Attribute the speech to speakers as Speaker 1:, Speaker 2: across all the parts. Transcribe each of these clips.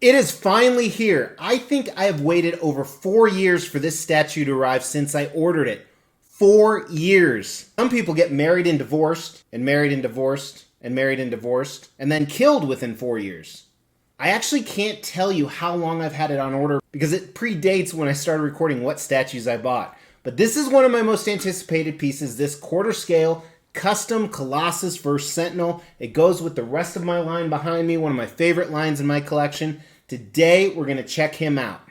Speaker 1: It is finally here. I think I have waited over 4 years for this statue to arrive since I ordered it. 4 years. Some people get married and divorced, and married and divorced, and married and divorced, and then killed within 4 years. I actually can't tell you how long I've had it on order because it predates when I started recording what statues I bought. But this is one of my most anticipated pieces, this quarter scale custom Colossus vs Sentinel. It goes with the rest of my line behind me, one of my favorite lines in my collection. Today, we're going to check him out.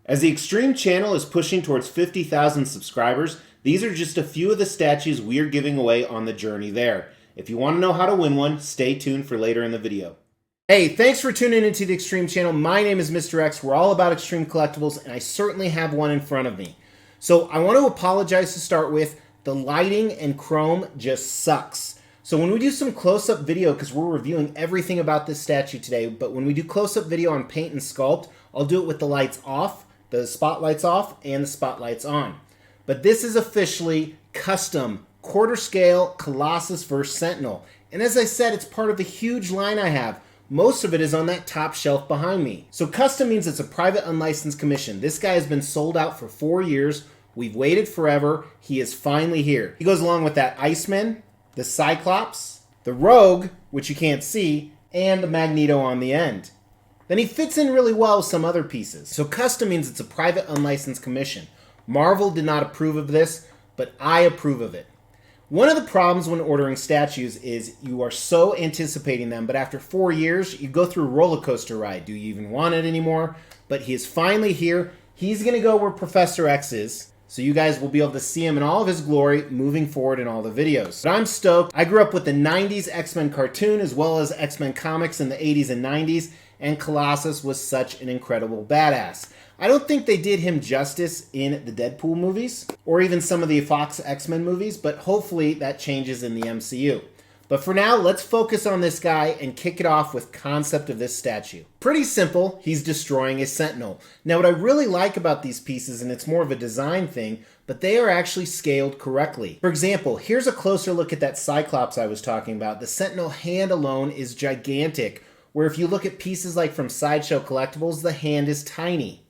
Speaker 1: As the Extreme channel is pushing towards 50,000 subscribers, these are just a few of the statues we are giving away on the journey there. If you want to know how to win one, stay tuned for later in the video. Hey, thanks for tuning into the Extreme channel. My name is Mr. X. We're all about Extreme Collectibles, and I certainly have one in front of me. So I want to apologize to start with. The lighting and chrome just sucks. So when we do some close-up video, because we're reviewing everything about this statue today, but when we do close-up video on paint and sculpt, I'll do it with the lights off, the spotlights off, and the spotlights on. But this is officially custom, quarter-scale Colossus vs Sentinel. And as I said, it's part of a huge line I have. Most of it is on that top shelf behind me. So custom means it's a private unlicensed commission. This guy has been sold out for 4 years. We've waited forever. He is finally here. He goes along with that X-Men, the Cyclops, the Rogue, which you can't see, and the Magneto on the end. Then he fits in really well with some other pieces. So custom means it's a private unlicensed commission. Marvel did not approve of this, but I approve of it. One of the problems when ordering statues is you are so anticipating them, but after 4 years, you go through a roller coaster ride. Do you even want it anymore? But he is finally here. He's going to go where Professor X is. So you guys will be able to see him in all of his glory moving forward in all the videos. But I'm stoked. I grew up with the 90s X-Men cartoon as well as X-Men comics in the 80s and 90s, and Colossus was such an incredible badass. I don't think they did him justice in the Deadpool movies or even some of the Fox X-Men movies, but hopefully that changes in the MCU. But for now, let's focus on this guy and kick it off with concept of this statue. Pretty simple, he's destroying a Sentinel. Now what I really like about these pieces, and it's more of a design thing, but they are actually scaled correctly. For example, here's a closer look at that Cyclops I was talking about. The Sentinel hand alone is gigantic, where if you look at pieces like from Sideshow Collectibles, the hand is tiny.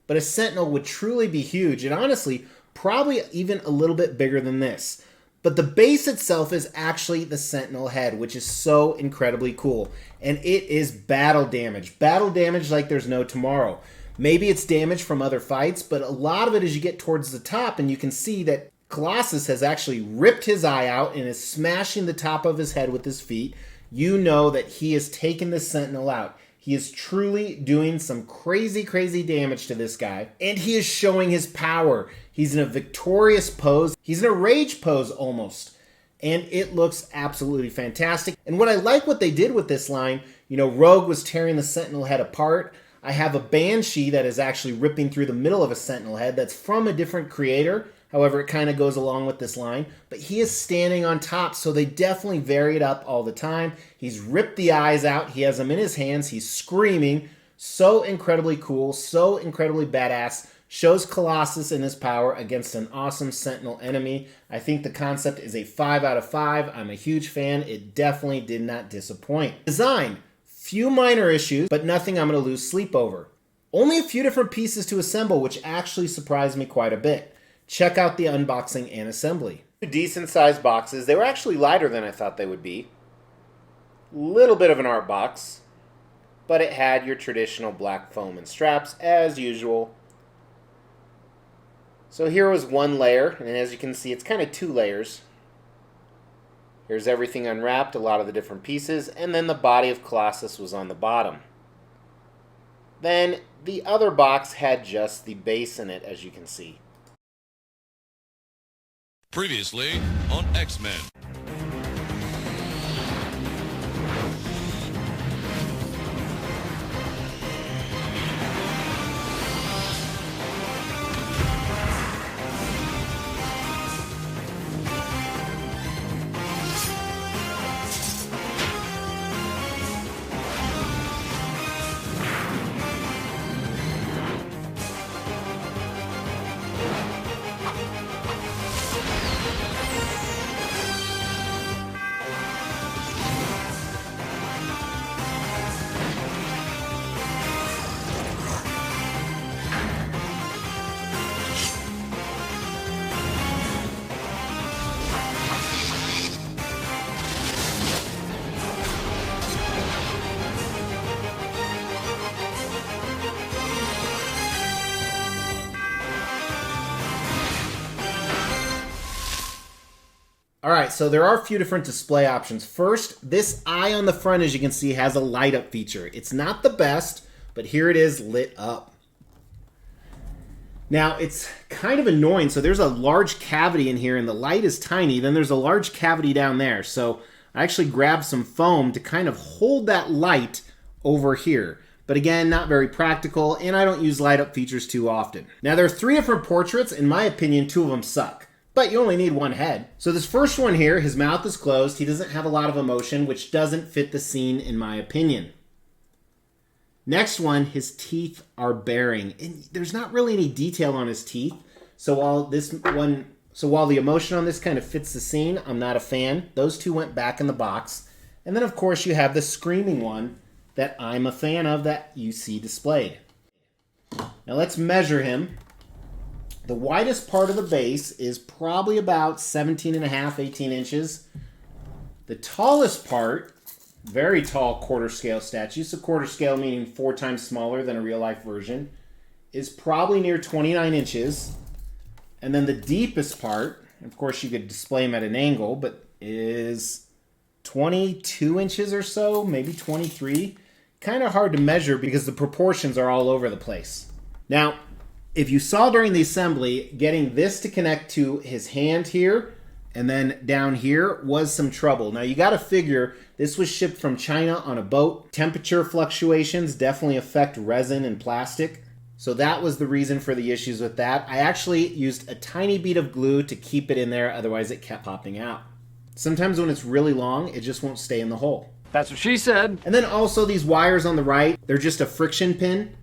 Speaker 1: But a Sentinel would truly be huge, and honestly, probably even a little bit bigger than this. But the base itself is actually the Sentinel head, which is so incredibly cool. And it is battle damage. Battle damage like there's no tomorrow. Maybe it's damage from other fights, but a lot of it as you get towards the top, and you can see that Colossus has actually ripped his eye out and is smashing the top of his head with his feet. You know that he has taken the Sentinel out. He is truly doing some crazy, crazy damage to this guy. And he is showing his power. He's in a victorious pose. He's in a rage pose almost. And it looks absolutely fantastic. And what I like what they did with this line, you know, Rogue was tearing the Sentinel head apart. I have a Banshee that is actually ripping through the middle of a Sentinel head that's from a different creator. However, it kind of goes along with this line. But he is standing on top, so they definitely vary it up all the time. He's ripped the eyes out. He has them in his hands. He's screaming. So incredibly cool. So incredibly badass. Shows Colossus in his power against an awesome Sentinel enemy. I think the concept is a 5 out of 5. I'm a huge fan. It definitely did not disappoint. Design. Few minor issues, but nothing I'm going to lose sleep over. Only a few different pieces to assemble, which actually surprised me quite a bit. Check out the unboxing and assembly. Decent sized boxes. They were actually lighter than I thought they would be. Little bit of an art box, but it had your traditional black foam and straps as usual. So here was one layer, and as you can see, it's kind of 2 layers. Here's everything unwrapped, a lot of the different pieces, and then the body of Colossus was on the bottom. Then the other box had just the base in it, as you can see.
Speaker 2: Previously on X-Men.
Speaker 1: All right, so there are a few different display options. First, this eye on the front, as you can see, has a light up feature. It's not the best, but here it is lit up. Now, it's kind of annoying. So there's a large cavity in here and the light is tiny. Then there's a large cavity down there. So I actually grabbed some foam to kind of hold that light over here. But again, not very practical, and I don't use light up features too often. Now, there are 3 different portraits. In my opinion, 2 of them suck. But you only need one head. So this first one here, his mouth is closed. He doesn't have a lot of emotion, which doesn't fit the scene in my opinion. Next one, his teeth are baring. And there's not really any detail on his teeth. So while the emotion on this kind of fits the scene, I'm not a fan. Those 2 went back in the box. And then of course you have the screaming one that I'm a fan of that you see displayed. Now let's measure him. The widest part of the base is probably about 17.5, 18 inches. The tallest part, very tall quarter scale statue, so quarter scale meaning 4 times smaller than a real life version, is probably near 29 inches. And then the deepest part, of course you could display him at an angle, but is 22 inches or so, maybe 23. Kind of hard to measure because the proportions are all over the place. Now, if you saw during the assembly, getting this to connect to his hand here and then down here was some trouble. Now you got to figure this was shipped from China on a boat. Temperature fluctuations definitely affect resin and plastic. So that was the reason for the issues with that. I actually used a tiny bead of glue to keep it in there, otherwise it kept popping out. Sometimes when it's really long, it just won't stay in the hole.
Speaker 3: That's what she said.
Speaker 1: And then also these wires on the right, they're just a friction pin.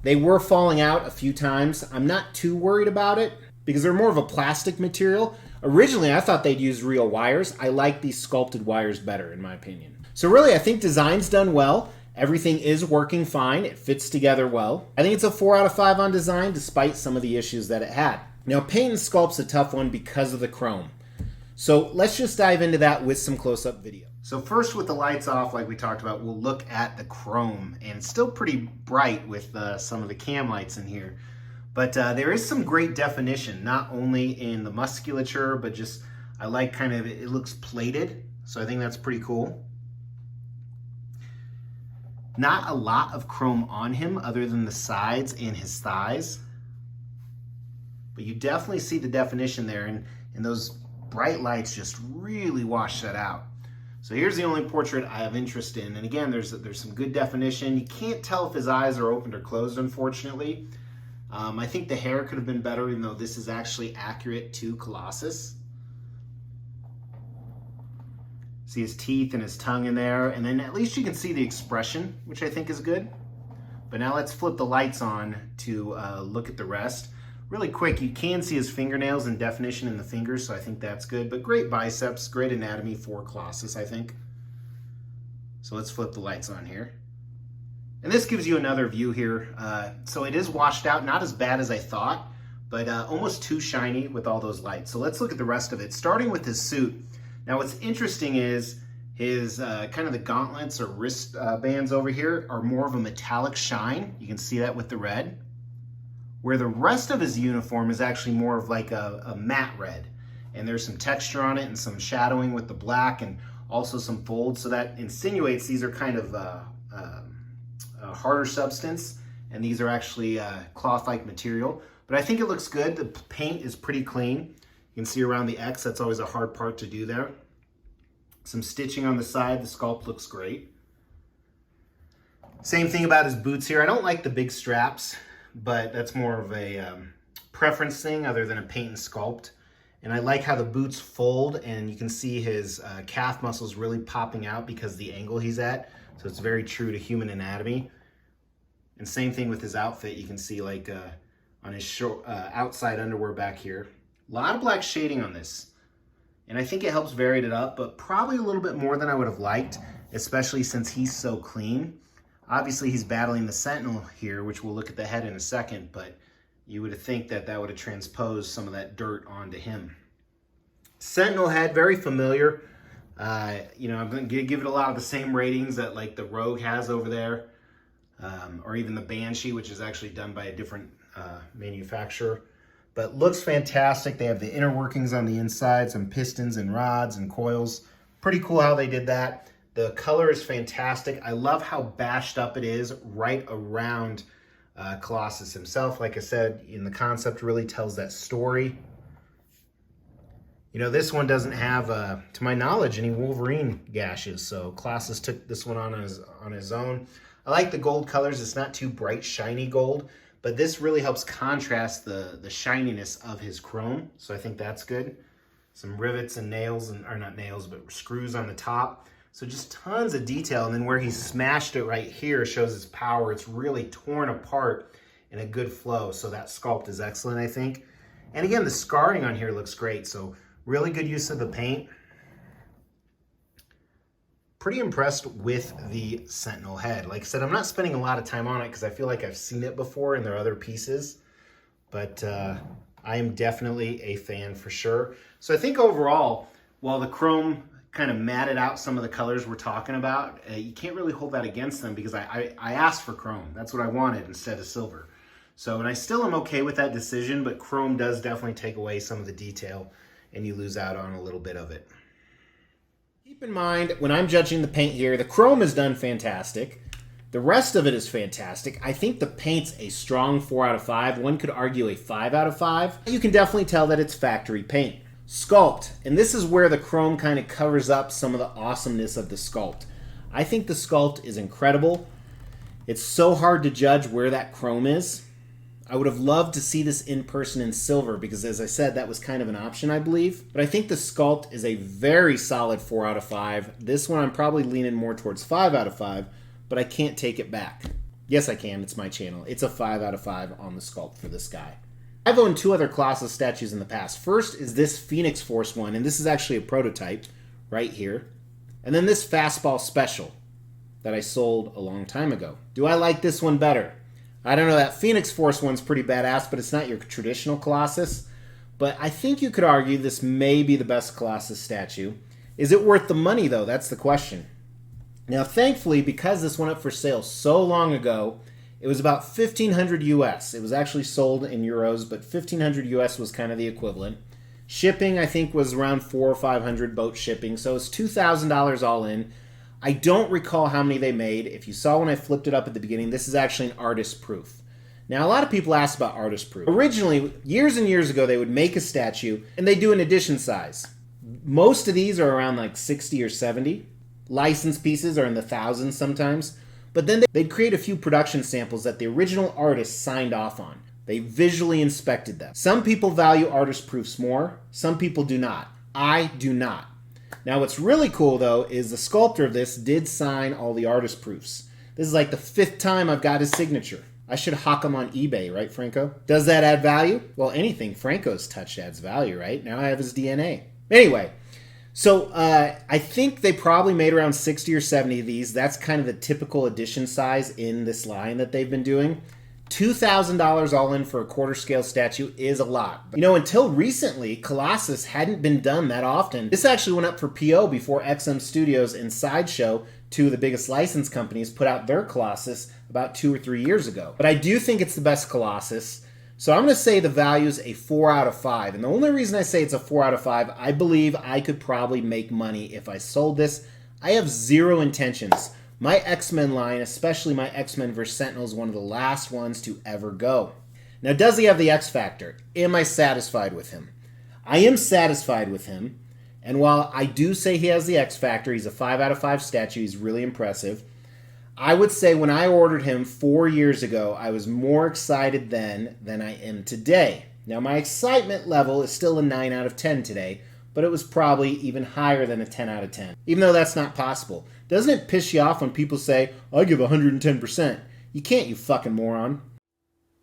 Speaker 1: They were falling out a few times. I'm not too worried about it because they're more of a plastic material. Originally, I thought they'd use real wires. I like these sculpted wires better, in my opinion. So really, I think design's done well. Everything is working fine. It fits together well. I think it's a 4 out of 5 on design, despite some of the issues that it had. Now, paint and sculpt's a tough one because of the chrome. So let's just dive into that with some close-up video. So first, with the lights off, like we talked about, we'll look at the chrome. And it's still pretty bright with some of the cam lights in here. But there is some great definition, not only in the musculature, but just, I like kind of, it looks plated. So I think that's pretty cool. Not a lot of chrome on him other than the sides and his thighs. But you definitely see the definition there, and those bright lights just really wash that out. So here's the only portrait I have interest in. And again, there's some good definition. You can't tell if his eyes are opened or closed, unfortunately. I think the hair could have been better, even though this is actually accurate to Colossus. See his teeth and his tongue in there. And then at least you can see the expression, which I think is good. But now let's flip the lights on to look at the rest. Really quick, you can see his fingernails and definition in the fingers, so I think that's good. But great biceps, great anatomy for Colossus, I think. So let's flip the lights on here. And this gives you another view here. So it is washed out, not as bad as I thought, but almost too shiny with all those lights. So let's look at the rest of it, starting with his suit. Now what's interesting is his kind of the gauntlets or wrist bands over here are more of a metallic shine. You can see that with the red. Where the rest of his uniform is actually more of like a matte red. And there's some texture on it and some shadowing with the black and also some folds. So that insinuates these are kind of a harder substance, and these are actually cloth-like material. But I think it looks good. The paint is pretty clean. You can see around the X, that's always a hard part to do there. Some stitching on the side, the sculpt looks great. Same thing about his boots here. I don't like the big straps, but that's more of a preference thing other than a paint and sculpt. And I like how the boots fold, and you can see his calf muscles really popping out because of the angle he's at. So it's very true to human anatomy. And same thing with his outfit. You can see like on his short, outside underwear back here. A lot of black shading on this. And I think it helps vary it up, but probably a little bit more than I would have liked, especially since he's so clean. Obviously, he's battling the Sentinel here, which we'll look at the head in a second, but you would think that that would have transposed some of that dirt onto him. Sentinel head, very familiar. You know, I'm going to give it a lot of the same ratings that like the Rogue has over there, or even the Banshee, which is actually done by a different manufacturer. but looks fantastic. They have the inner workings on the inside, some pistons and rods and coils. Pretty cool how they did that. The color is fantastic. I love how bashed up it is right around Colossus himself. Like I said, in the concept really tells that story. You know, this one doesn't have, to my knowledge, any Wolverine gashes, so Colossus took this one on his own. I like the gold colors. It's not too bright, shiny gold, but this really helps contrast the shininess of his chrome, so I think that's good. Some rivets and nails, or not nails, but screws on the top. So just tons of detail, and then where he smashed it right here shows his power. It's really torn apart in a good flow, so that sculpt is excellent, I think. And again, the scarring on here looks great, so really good use of the paint. Pretty impressed with the Sentinel head. Like I said, I'm not spending a lot of time on it because I feel like I've seen it before in their other pieces, but I am definitely a fan for sure. So I think overall, while the chrome kind of matted out some of the colors we're talking about, you can't really hold that against them because I asked for chrome. That's what I wanted instead of silver. So, and I still am okay with that decision, but chrome does definitely take away some of the detail and you lose out on a little bit of it. Keep in mind, when I'm judging the paint here, the chrome is done fantastic. The rest of it is fantastic. I think the paint's a strong 4 out of 5. One could argue a 5 out of 5. You can definitely tell that it's factory paint. Sculpt, and this is where the chrome kind of covers up some of the awesomeness of the sculpt. I think the sculpt is incredible. It's so hard to judge where that chrome is. I would have loved to see this in person in silver because, as I said, that was kind of an option, I believe. But I think the sculpt is a very solid 4 out of 5. This one I'm probably leaning more towards 5 out of 5, but I can't take it back. Yes, I can. It's my channel. It's a 5 out of 5 on the sculpt for this guy. I've owned 2 other Colossus statues in the past. First is this Phoenix Force one, and this is actually a prototype right here. And then this Fastball Special that I sold a long time ago. Do I like this one better? I don't know, that Phoenix Force one's pretty badass, but it's not your traditional Colossus. But I think you could argue this may be the best Colossus statue. Is it worth the money, though? That's the question. Now, thankfully, because this went up for sale so long ago, it was about $1,500 US. It was actually sold in euros, but $1,500 US was kind of the equivalent. Shipping, I think, was around $400 or $500 boat shipping, so it's $2,000 all in. I don't recall how many they made. If you saw when I flipped it up at the beginning, this is actually an artist proof. Now, a lot of people ask about artist proof. Originally, years and years ago, they would make a statue, and they do an edition size. Most of these are around like 60 or 70. Licensed pieces are in the thousands sometimes. But then they'd create a few production samples that the original artist signed off on. They visually inspected them. Some people value artist proofs more. Some people do not. I do not. Now, what's really cool, though, is the sculptor of this did sign all the artist proofs. This is like the 5th time I've got his signature. I should hawk him on eBay, right, Franco? Does that add value? Well, anything Franco's touched adds value, right? Now I have his DNA. Anyway, so I think they probably made around 60 or 70 of these. That's kind of the typical edition size in this line that they've been doing. $2,000 all in for a quarter scale statue is a lot. You know, until recently, Colossus hadn't been done that often. This actually went up for PO before XM Studios and Sideshow, 2 of the biggest license companies, put out their Colossus about 2 or 3 years ago. But I do think it's the best Colossus. So I'm going to say the value is a 4 out of 5. And the only reason I say it's a 4 out of 5, I believe I could probably make money if I sold this. I have zero intentions. My X-Men line, especially my X-Men Vs Sentinel, is one of the last ones to ever go. Now, does he have the X Factor? Am I satisfied with him? I am satisfied with him. And while I do say he has the X Factor, he's a 5 out of 5 statue, he's really impressive. I would say when I ordered him 4 years ago, I was more excited then than I am today. Now, my excitement level is still a 9 out of 10 today, but it was probably even higher than a 10 out of 10, even though that's not possible. Doesn't it piss you off when people say, I give 110%? You can't, you fucking moron.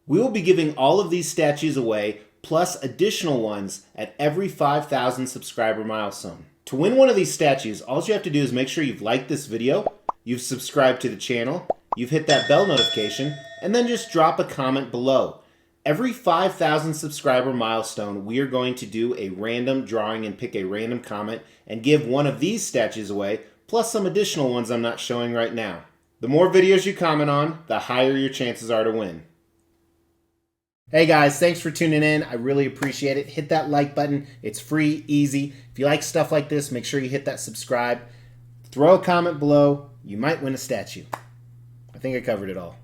Speaker 1: We will be giving all of these statues away, plus additional ones, at every 5,000 subscriber milestone. To win one of these statues, all you have to do is make sure you've liked this video, you've subscribed to the channel, you've hit that bell notification, and then just drop a comment below. Every 5,000 subscriber milestone, we are going to do a random drawing and pick a random comment and give one of these statues away, plus some additional ones I'm not showing right now. The more videos you comment on, the higher your chances are to win. Hey guys, thanks for tuning in. I really appreciate it. Hit that like button. It's free, easy. If you like stuff like this, make sure you hit that subscribe. Throw a comment below. You might win a statue. I think I covered it all.